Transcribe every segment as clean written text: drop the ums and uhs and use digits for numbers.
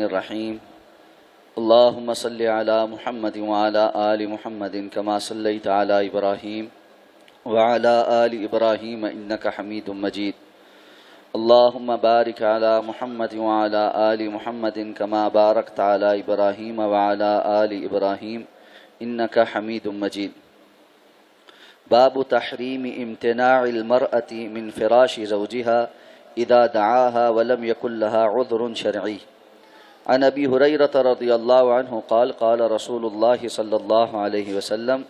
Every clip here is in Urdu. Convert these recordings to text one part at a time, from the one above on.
الرحیم اللهم صل علی محمد وعلى آل محمد كما صلیت علی ابراہیم وعلى آل ابراہیم انک حمید مجید اللهم بارک علی محمد وعلى آل محمد كما بارکت علی ابراہیم وعلى آل ابراہیم انک حمید مجید باب تحریم امتناع المرأة من فراش زوجها اذا دعاها ولم يكن لها عذر شرعی عن ابی ہریرہ رضی اللہ عنہ قال قال رسول اللہ صلی اللہ علیہ وسلم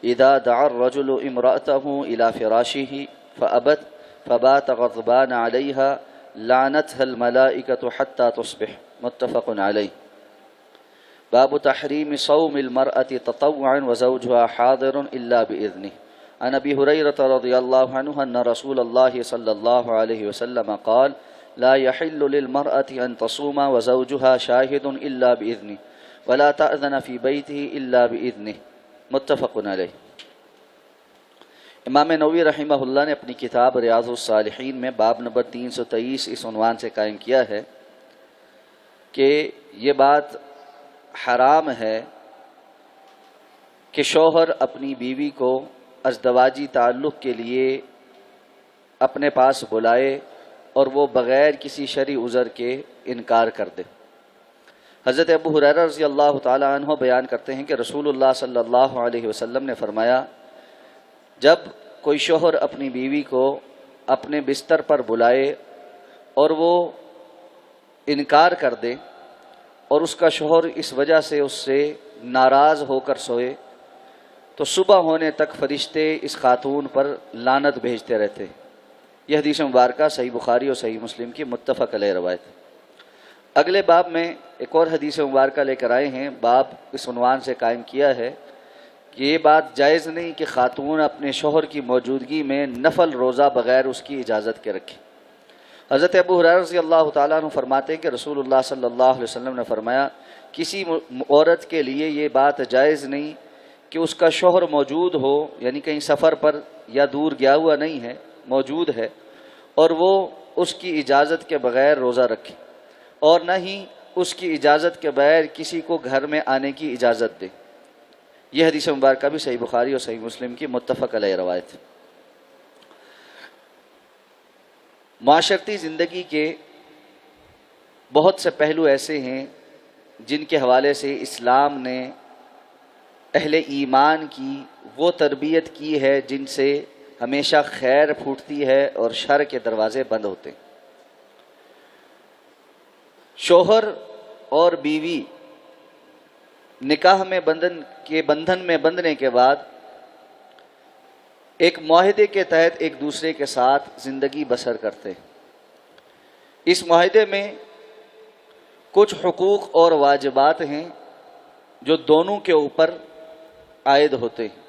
اذا دعا الرجل امرأته الى فراشه فابت فبات غضبان عليها لعنتها الملائكة حتى تصبح متفق علیہ باب تحریم صوم المرأة تطوعا وزوجها حاضر الا بإذنه عن ابی ہریرہ رضی اللہ عنہ ان رسول اللہ صلی اللہ علیہ وسلم قال لا يحل للمرأة أن تصوم وزوجها شاهد إلا بإذنه ولا تأذن في بيته إلا بإذنه متفق علیہ امام نووی رحمہ اللہ نے اپنی کتاب ریاض الصالحین میں باب نمبر 323 اس عنوان سے قائم کیا ہے کہ یہ بات حرام ہے کہ شوہر اپنی بیوی کو ازدواجی تعلق کے لیے اپنے پاس بلائے اور وہ بغیر کسی شرعی عذر کے انکار کر دے۔ حضرت ابو ہریرہ رضی اللہ تعالی عنہ بیان کرتے ہیں کہ رسول اللہ صلی اللہ علیہ وسلم نے فرمایا جب کوئی شوہر اپنی بیوی کو اپنے بستر پر بلائے اور وہ انکار کر دے اور اس کا شوہر اس وجہ سے اس سے ناراض ہو کر سوئے تو صبح ہونے تک فرشتے اس خاتون پر لعنت بھیجتے رہتے۔ یہ حدیث مبارکہ صحیح بخاری اور صحیح مسلم کی متفق علیہ روایت۔ اگلے باب میں ایک اور حدیث مبارکہ لے کر آئے ہیں۔ باب اس عنوان سے قائم کیا ہے کہ یہ بات جائز نہیں کہ خاتون اپنے شوہر کی موجودگی میں نفل روزہ بغیر اس کی اجازت کے رکھے۔ حضرت ابو ہریرہ رضی اللہ تعالیٰ عنہ فرماتے ہیں کہ رسول اللہ صلی اللہ علیہ وسلم نے فرمایا کسی عورت کے لیے یہ بات جائز نہیں کہ اس کا شوہر موجود ہو، یعنی کہیں سفر پر یا دور گیا ہوا نہیں ہے، موجود ہے، اور وہ اس کی اجازت کے بغیر روزہ رکھے اور نہ ہی اس کی اجازت کے بغیر کسی کو گھر میں آنے کی اجازت دے۔ یہ حدیث مبارکہ بھی صحیح بخاری اور صحیح مسلم کی متفق علیہ روایت۔ معاشرتی زندگی کے بہت سے پہلو ایسے ہیں جن کے حوالے سے اسلام نے اہل ایمان کی وہ تربیت کی ہے جن سے ہمیشہ خیر پھوٹتی ہے اور شر کے دروازے بند ہوتے ہیں۔ شوہر اور بیوی نکاح میں بندھن میں بندھنے کے بعد ایک معاہدے کے تحت ایک دوسرے کے ساتھ زندگی بسر کرتے ہیں۔ اس معاہدے میں کچھ حقوق اور واجبات ہیں جو دونوں کے اوپر عائد ہوتے ہیں،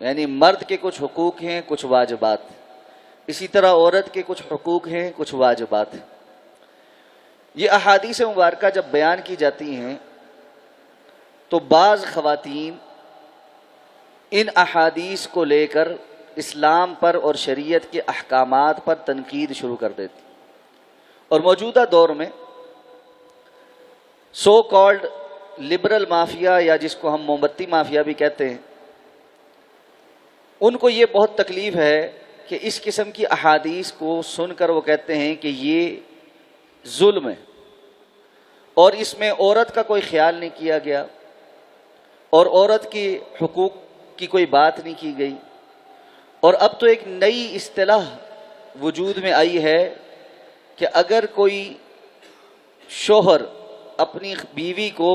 یعنی مرد کے کچھ حقوق ہیں، کچھ واجبات، اسی طرح عورت کے کچھ حقوق ہیں، کچھ واجبات ہیں۔ یہ احادیث مبارکہ جب بیان کی جاتی ہیں تو بعض خواتین ان احادیث کو لے کر اسلام پر اور شریعت کے احکامات پر تنقید شروع کر دیتی، اور موجودہ دور میں سو کالڈ لبرل مافیا یا جس کو ہم موم بتی مافیا بھی کہتے ہیں، ان کو یہ بہت تکلیف ہے کہ اس قسم کی احادیث کو سن کر وہ کہتے ہیں کہ یہ ظلم ہے اور اس میں عورت کا کوئی خیال نہیں کیا گیا اور عورت کی حقوق کی کوئی بات نہیں کی گئی، اور اب تو ایک نئی اصطلاح وجود میں آئی ہے کہ اگر کوئی شوہر اپنی بیوی کو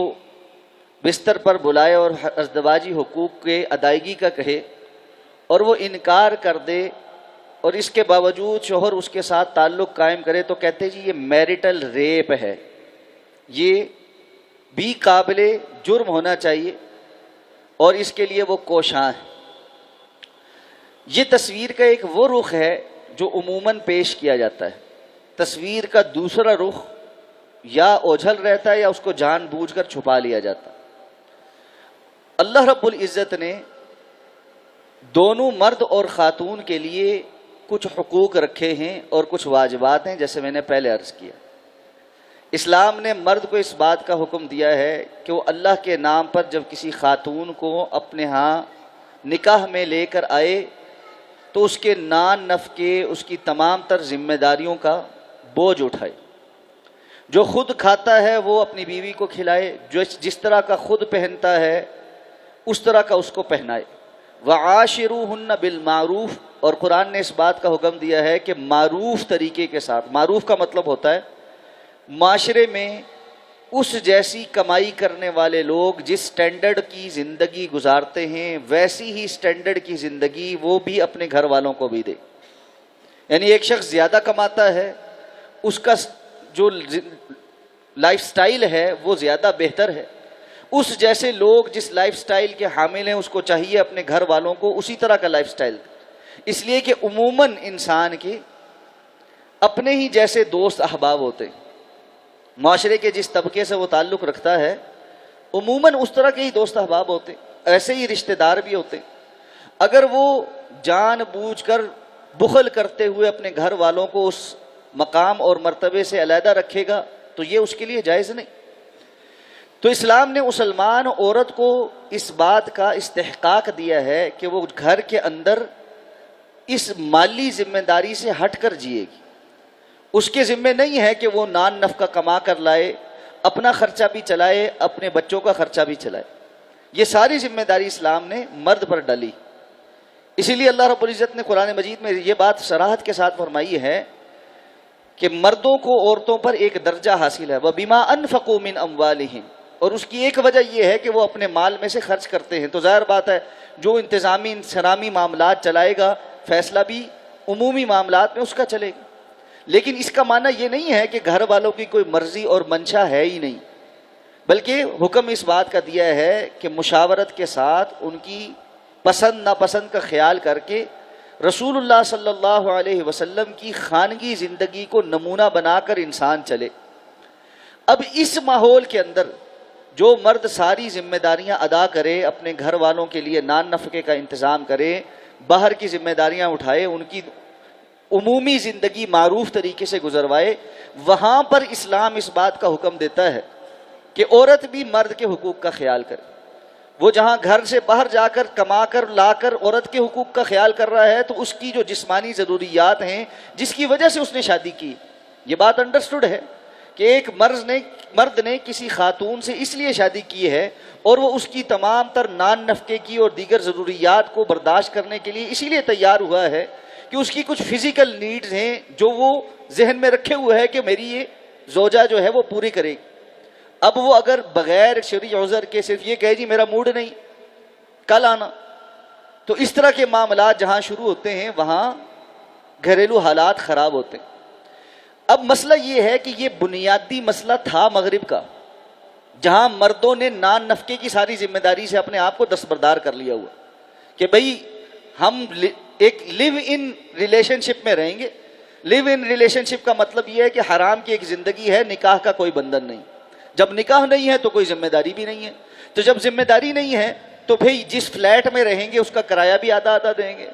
بستر پر بلائے اور ازدواجی حقوق کے ادائیگی کا کہے اور وہ انکار کر دے اور اس کے باوجود شوہر اس کے ساتھ تعلق قائم کرے تو کہتے جی یہ میرٹل ریپ ہے، یہ بھی قابل جرم ہونا چاہیے اور اس کے لیے وہ کوشاں ہے۔ یہ تصویر کا ایک وہ رخ ہے جو عموماً پیش کیا جاتا ہے۔ تصویر کا دوسرا رخ یا اوجھل رہتا ہے یا اس کو جان بوجھ کر چھپا لیا جاتا ہے۔ اللہ رب العزت نے دونوں مرد اور خاتون کے لیے کچھ حقوق رکھے ہیں اور کچھ واجبات ہیں، جیسے میں نے پہلے عرض کیا۔ اسلام نے مرد کو اس بات کا حکم دیا ہے کہ وہ اللہ کے نام پر جب کسی خاتون کو اپنے ہاں نکاح میں لے کر آئے تو اس کے نان نفقے، اس کی تمام تر ذمہ داریوں کا بوجھ اٹھائے۔ جو خود کھاتا ہے وہ اپنی بیوی کو کھلائے، جو جس طرح کا خود پہنتا ہے اس طرح کا اس کو پہنائے۔ وعاشروہن بالمعروف، اور قرآن نے اس بات کا حکم دیا ہے کہ معروف طریقے کے ساتھ، معروف کا مطلب ہوتا ہے معاشرے میں اس جیسی کمائی کرنے والے لوگ جس سٹینڈرڈ کی زندگی گزارتے ہیں ویسی ہی سٹینڈرڈ کی زندگی وہ بھی اپنے گھر والوں کو بھی دے۔ یعنی ایک شخص زیادہ کماتا ہے، اس کا جو لائف سٹائل ہے وہ زیادہ بہتر ہے، اس جیسے لوگ جس لائف سٹائل کے حامل ہیں اس کو چاہیے اپنے گھر والوں کو اسی طرح کا لائف سٹائل، اس لیے کہ عموماً انسان کے اپنے ہی جیسے دوست احباب ہوتے ہیں۔ معاشرے کے جس طبقے سے وہ تعلق رکھتا ہے عموماً اس طرح کے ہی دوست احباب ہوتے ہیں، ایسے ہی رشتہ دار بھی ہوتے ہیں۔ اگر وہ جان بوجھ کر بخل کرتے ہوئے اپنے گھر والوں کو اس مقام اور مرتبے سے علیحدہ رکھے گا تو یہ اس کے لیے جائز نہیں۔ تو اسلام نے مسلمان عورت کو اس بات کا استحقاق دیا ہے کہ وہ گھر کے اندر اس مالی ذمہ داری سے ہٹ کر جیے گی۔ اس کے ذمہ نہیں ہے کہ وہ نان نفقہ کما کر لائے، اپنا خرچہ بھی چلائے، اپنے بچوں کا خرچہ بھی چلائے۔ یہ ساری ذمہ داری اسلام نے مرد پر ڈالی۔ اسی لیے اللہ رب العزت نے قرآن مجید میں یہ بات صراحت کے ساتھ فرمائی ہے کہ مردوں کو عورتوں پر ایک درجہ حاصل ہے، وَبِمَا أَنفَقُوا مِنْ أَمْوَالِهِمْ، اور اس کی ایک وجہ یہ ہے کہ وہ اپنے مال میں سے خرچ کرتے ہیں۔ تو ظاہر بات ہے جو انتظامی انسانامی معاملات چلائے گا فیصلہ بھی عمومی معاملات میں اس کا چلے گا۔ لیکن اس کا معنی یہ نہیں ہے کہ گھر والوں کی کوئی مرضی اور منشا ہے ہی نہیں، بلکہ حکم اس بات کا دیا ہے کہ مشاورت کے ساتھ ان کی پسند ناپسند کا خیال کر کے رسول اللہ صلی اللہ علیہ وسلم کی خانگی زندگی کو نمونہ بنا کر انسان چلے۔ اب اس ماحول کے اندر جو مرد ساری ذمہ داریاں ادا کرے، اپنے گھر والوں کے لیے نان نفقے کا انتظام کرے، باہر کی ذمہ داریاں اٹھائے، ان کی عمومی زندگی معروف طریقے سے گزروائے، وہاں پر اسلام اس بات کا حکم دیتا ہے کہ عورت بھی مرد کے حقوق کا خیال کرے۔ وہ جہاں گھر سے باہر جا کر کما کر لا کر عورت کے حقوق کا خیال کر رہا ہے تو اس کی جو جسمانی ضروریات ہیں جس کی وجہ سے اس نے شادی کی، یہ بات انڈرسٹوڈ ہے کہ ایک مرد نے کسی خاتون سے اس لیے شادی کی ہے اور وہ اس کی تمام تر نان نفقے کی اور دیگر ضروریات کو برداشت کرنے کے لیے اسی لیے تیار ہوا ہے کہ اس کی کچھ فزیکل نیڈز ہیں جو وہ ذہن میں رکھے ہوئے ہے کہ میری یہ زوجہ جو ہے وہ پوری کرے گی۔ اب وہ اگر بغیر شرعی عذر کے صرف یہ کہے جی میرا موڈ نہیں کل آنا، تو اس طرح کے معاملات جہاں شروع ہوتے ہیں وہاں گھریلو حالات خراب ہوتے ہیں۔ اب مسئلہ یہ ہے کہ یہ بنیادی مسئلہ تھا مغرب کا، جہاں مردوں نے نان نفقے کی ساری ذمہ داری سے اپنے آپ کو دستبردار کر لیا ہوا کہ بھئی ہم ایک لیو ان ریلیشن شپ میں رہیں گے۔ لیو ان ریلیشن شپ کا مطلب یہ ہے کہ حرام کی ایک زندگی ہے، نکاح کا کوئی بندھن نہیں۔ جب نکاح نہیں ہے تو کوئی ذمہ داری بھی نہیں ہے، تو جب ذمہ داری نہیں ہے تو بھئی جس فلیٹ میں رہیں گے اس کا کرایہ بھی آدھا دیں گے،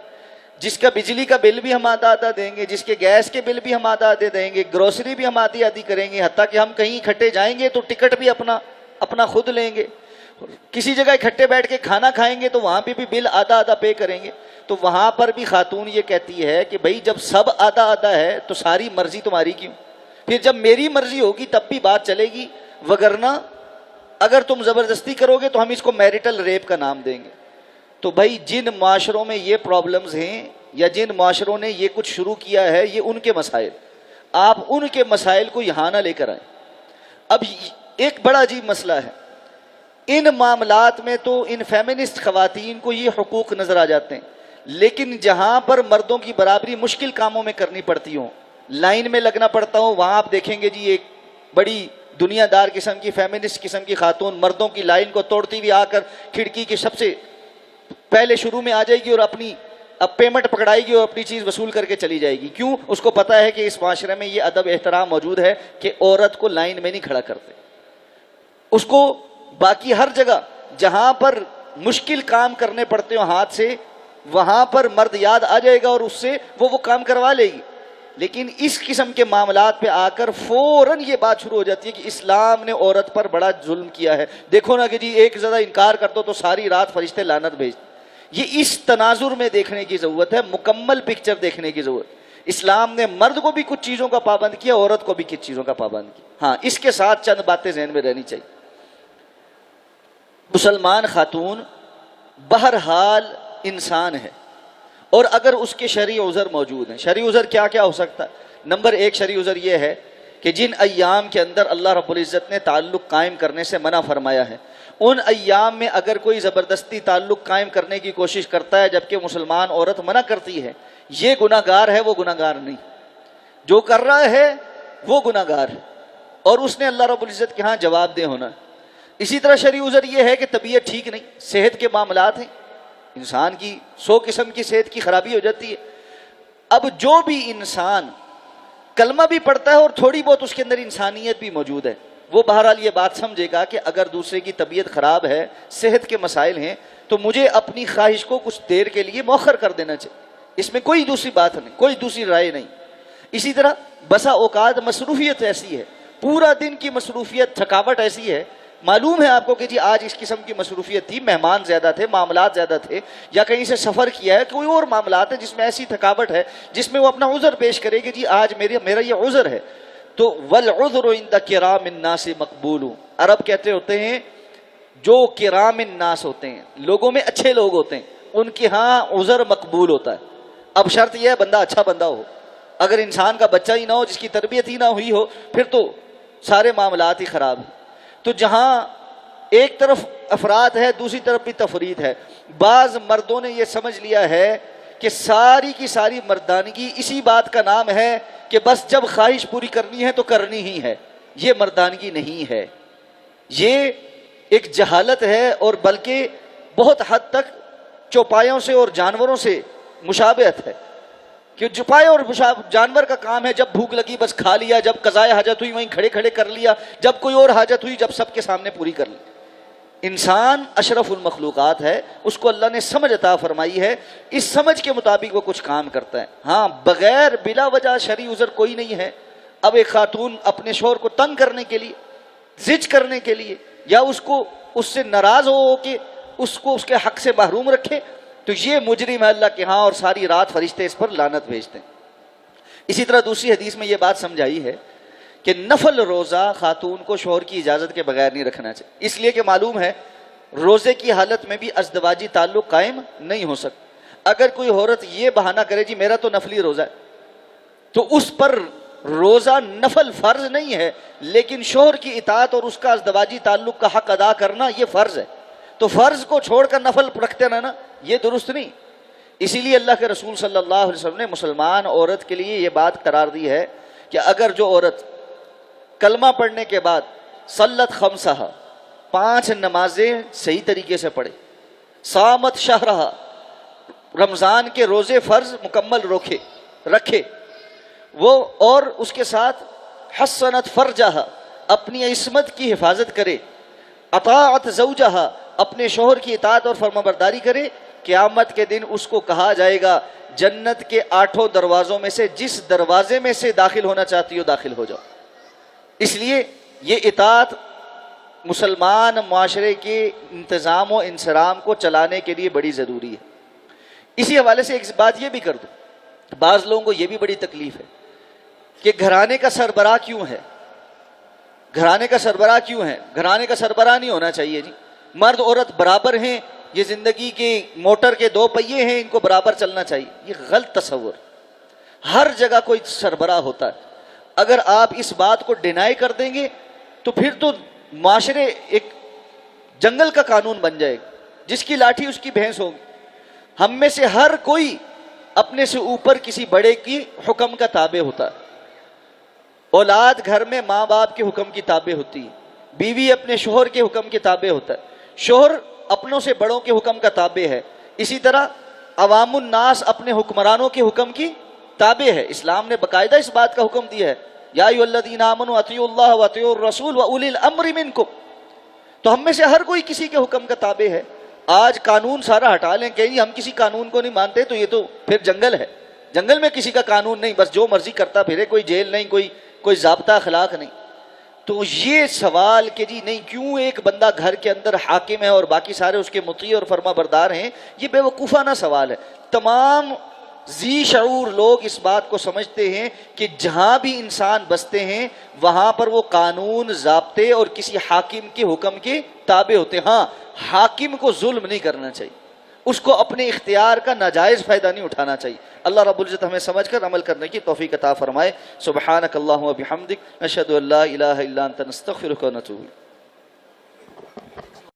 جس کا بجلی کا بل بھی ہم آدھا دیں گے، جس کے گیس کے بل بھی ہم آدھا دیں گے، گروسری بھی ہم آدھی کریں گے، حتیٰ کہ ہم کہیں اکٹھے جائیں گے تو ٹکٹ بھی اپنا خود لیں گے، کسی جگہ اکٹھے بیٹھ کے کھانا کھائیں گے تو وہاں پہ بھی بل آدھا پے کریں گے۔ تو وہاں پر بھی خاتون یہ کہتی ہے کہ بھئی جب سب آدھا ہے تو ساری مرضی تمہاری کیوں؟ پھر جب میری مرضی ہوگی تب بھی بات چلے گی، وگرنہ اگر تم زبردستی کرو گے تو ہم اس کو میریٹل ریپ کا نام دیں گے۔ تو بھائی جن معاشروں میں یہ پرابلمز ہیں یا جن معاشروں نے یہ کچھ شروع کیا ہے یہ ان کے مسائل، آپ ان کے مسائل کو یہاں نہ لے کر آئیں۔ اب ایک بڑا عجیب مسئلہ ہے، ان معاملات میں تو ان فیمنسٹ خواتین کو یہ حقوق نظر آ جاتے ہیں، لیکن جہاں پر مردوں کی برابری مشکل کاموں میں کرنی پڑتی ہوں، لائن میں لگنا پڑتا ہوں، وہاں آپ دیکھیں گے جی ایک بڑی دنیا دار قسم کی فیمنسٹ قسم کی خاتون مردوں کی لائن کو توڑتی ہوئی آ کر کھڑکی کے سب سے پہلے شروع میں آ جائے گی اور اپنی پیمنٹ پکڑائے گی اور اپنی چیز وصول کر کے چلی جائے گی۔ کیوں؟ اس کو پتا ہے کہ اس معاشرے میں یہ ادب احترام موجود ہے کہ عورت کو لائن میں نہیں کھڑا کرتے۔ اس کو باقی ہر جگہ جہاں پر مشکل کام کرنے پڑتے ہوں ہاتھ سے، وہاں پر مرد یاد آ جائے گا اور اس سے وہ کام کروا لے گی۔ لیکن اس قسم کے معاملات پہ آ کر فوراً یہ بات شروع ہو جاتی ہے کہ اسلام نے عورت پر بڑا ظلم کیا ہے. دیکھو نا کہ جی ایک ذرا انکار کر دو تو ساری رات فرشتے لعنت بھیجتے. یہ اس تناظر میں دیکھنے کی ضرورت ہے, مکمل پکچر دیکھنے کی ضرورت. اسلام نے مرد کو بھی کچھ چیزوں کا پابند کیا, عورت کو بھی کچھ چیزوں کا پابند کیا. ہاں, اس کے ساتھ چند باتیں ذہن میں رہنی چاہیے. مسلمان خاتون بہرحال انسان ہے, اور اگر اس کے شرعی عذر موجود ہیں. شرعی عذر کیا کیا ہو سکتا ہے؟ نمبر ایک شرعی عذر یہ ہے کہ جن ایام کے اندر اللہ رب العزت نے تعلق قائم کرنے سے منع فرمایا ہے, ان ایام میں اگر کوئی زبردستی تعلق قائم کرنے کی کوشش کرتا ہے جبکہ مسلمان عورت منع کرتی ہے, یہ گناہ گار ہے, وہ گناہ گار نہیں. جو کر رہا ہے وہ گناہ گار ہے, اور اس نے اللہ رب العزت کے ہاں جواب دہ ہونا ہے. اسی طرح شرعی عذر یہ ہے کہ طبیعت ٹھیک نہیں, صحت کے معاملات ہیں, انسان کی 100 قسم کی صحت کی خرابی ہو جاتی ہے. اب جو بھی انسان کلمہ بھی پڑھتا ہے اور تھوڑی بہت اس کے اندر انسانیت بھی موجود ہے, وہ بہرحال یہ بات سمجھے گا کہ اگر دوسرے کی طبیعت خراب ہے, صحت کے مسائل ہیں, تو مجھے اپنی خواہش کو کچھ دیر کے لیے مؤخر کر دینا چاہیے. اس میں کوئی دوسری بات نہیں, کوئی دوسری رائے نہیں. اسی طرح بسا اوقات مصروفیت ایسی ہے, پورا دن کی مصروفیت, تھکاوٹ ایسی ہے, معلوم ہے آپ کو کہ جی آج اس قسم کی مصروفیت تھی, مہمان زیادہ تھے, معاملات زیادہ تھے, یا کہیں سے سفر کیا ہے, کوئی اور معاملات ہیں جس میں ایسی تھکاوٹ ہے جس میں وہ اپنا عذر پیش کرے کہ جی آج میرا یہ عذر ہے. تو والعذر عند کرام الناس مقبول. عرب کہتے ہوتے ہیں جو کرام الناس ہوتے ہیں, لوگوں میں اچھے لوگ ہوتے ہیں, ان کے ہاں عذر مقبول ہوتا ہے. اب شرط یہ ہے بندہ اچھا بندہ ہو. اگر انسان کا بچہ ہی نہ ہو, جس کی تربیت ہی نہ ہوئی ہو, پھر تو سارے معاملات ہی خراب ہیں. تو جہاں ایک طرف افراد ہے, دوسری طرف بھی تفرید ہے. بعض مردوں نے یہ سمجھ لیا ہے کہ ساری کی ساری مردانگی اسی بات کا نام ہے کہ بس جب خواہش پوری کرنی ہے تو کرنی ہی ہے. یہ مردانگی نہیں ہے, یہ ایک جہالت ہے, اور بلکہ بہت حد تک چوپایوں سے اور جانوروں سے مشابہت ہے. کہ چوپائے اور جانور کا کام ہے جب بھوک لگی بس کھا لیا, جب قضائے حاجت ہوئی وہیں کھڑے کھڑے کر لیا, جب کوئی اور حاجت ہوئی جب سب کے سامنے پوری کر لی. انسان اشرف المخلوقات ہے, اس کو اللہ نے سمجھ عطا فرمائی ہے, اس سمجھ کے مطابق وہ کچھ کام کرتا ہے. ہاں, بغیر بلا وجہ شرعی عذر کوئی نہیں ہے. اب ایک خاتون اپنے شوہر کو تنگ کرنے کے لیے, زج کرنے کے لیے, یا اس سے ناراض ہو کہ اس کو اس کے حق سے محروم رکھے, تو یہ مجرم ہے اللہ کے ہاں, اور ساری رات فرشتے اس پر لعنت بھیجتے ہیں. اسی طرح دوسری حدیث میں یہ بات سمجھائی ہے کہ نفل روزہ خاتون کو شوہر کی اجازت کے بغیر نہیں رکھنا چاہیے, اس لیے کہ معلوم ہے روزے کی حالت میں بھی ازدواجی تعلق قائم نہیں ہو سکتا. اگر کوئی عورت یہ بہانہ کرے جی میرا تو نفلی روزہ ہے, تو اس پر روزہ نفل فرض نہیں ہے, لیکن شوہر کی اطاعت اور اس کا ازدواجی تعلق کا حق ادا کرنا یہ فرض ہے. تو فرض کو چھوڑ کر نفل رکھتے رہنا یہ درست نہیں. اسی لیے اللہ کے رسول صلی اللہ علیہ وسلم نے مسلمان عورت کے لیے یہ بات قرار دی ہے کہ اگر جو عورت کلمہ پڑھنے کے بعد صلت خمسہ 5 نمازیں صحیح طریقے سے پڑھے, صامت شہرہ رمضان کے روزے فرض مکمل رکھے وہ, اور اس کے ساتھ حسنت فرجہ اپنی عصمت کی حفاظت کرے, اطاعت زوجہ اپنے شوہر کی اطاعت اور فرمانبرداری کرے, قیامت کے دن اس کو کہا جائے گا جنت کے 8 دروازوں میں سے جس دروازے میں سے داخل ہونا چاہتی ہو داخل ہو جاؤ. اس لیے یہ اطاعت مسلمان معاشرے کے انتظام و انصرام کو چلانے کے لیے بڑی ضروری ہے. اسی حوالے سے ایک بات یہ بھی کر دوں, بعض لوگوں کو یہ بھی بڑی تکلیف ہے کہ گھرانے کا سربراہ کیوں ہے, گھرانے کا سربراہ کیوں ہے. گھرانے کا سربراہ نہیں ہونا چاہیے جی, مرد عورت برابر ہیں, یہ زندگی کے موٹر کے 2 پہیے ہیں, ان کو برابر چلنا چاہیے. یہ غلط تصور. ہر جگہ کوئی سربراہ ہوتا ہے. اگر آپ اس بات کو ڈینائی کر دیں گے تو پھر تو معاشرے ایک جنگل کا قانون بن جائے گا, جس کی لاٹھی اس کی بھینس ہوگی. ہم میں سے ہر کوئی اپنے سے اوپر کسی بڑے کی حکم کا تابع ہوتا ہے. اولاد گھر میں ماں باپ کے حکم کی تابع ہوتی ہے, بیوی اپنے شوہر کے حکم کے تابع ہوتا ہے, شوہر اپنوں سے بڑوں کے حکم کا تابع ہے. اسی طرح عوام الناس اپنے حکمرانوں کے حکم کی تابع ہے. اسلام نے باقاعدہ اس بات کا حکم دیا ہے, یا ایھا الذین آمنوا اطیعوا اللہ واطیعوا الرسول واولی الامر منکم. تو ہم میں سے ہر کوئی کسی کے حکم کا تابع ہے. آج قانون سارا ہٹا لیں کہ ہم کسی قانون کو نہیں مانتے, تو یہ تو پھر جنگل ہے. جنگل میں کسی کا قانون نہیں، بس جو مرضی کرتا پھرے، کوئی جیل نہیں، کوئی ضابطہ اخلاق نہیں۔ تو یہ سوال کہ جی نہیں کیوں ایک بندہ گھر کے اندر حاکم ہے اور باقی سارے اس کے مطیع اور فرما بردار ہیں، یہ بے وقوفانہ سوال ہے۔ تمام ذی شعور لوگ اس بات کو سمجھتے ہیں کہ جہاں بھی انسان بستے ہیں وہاں پر وہ قانون، ضابطے اور کسی حاکم کے حکم کے تابع ہوتے ہیں۔ ہاں، حاکم کو ظلم نہیں کرنا چاہیے، اس کو اپنے اختیار کا ناجائز فائدہ نہیں اٹھانا چاہیے۔ اللہ رب العزت ہمیں سمجھ کر عمل کرنے کی توفیق عطا فرمائے۔ سبحانک اللہم و بحمدک، نشہد ان لا الہ الا انت، نستغفرک و نتوب الیک۔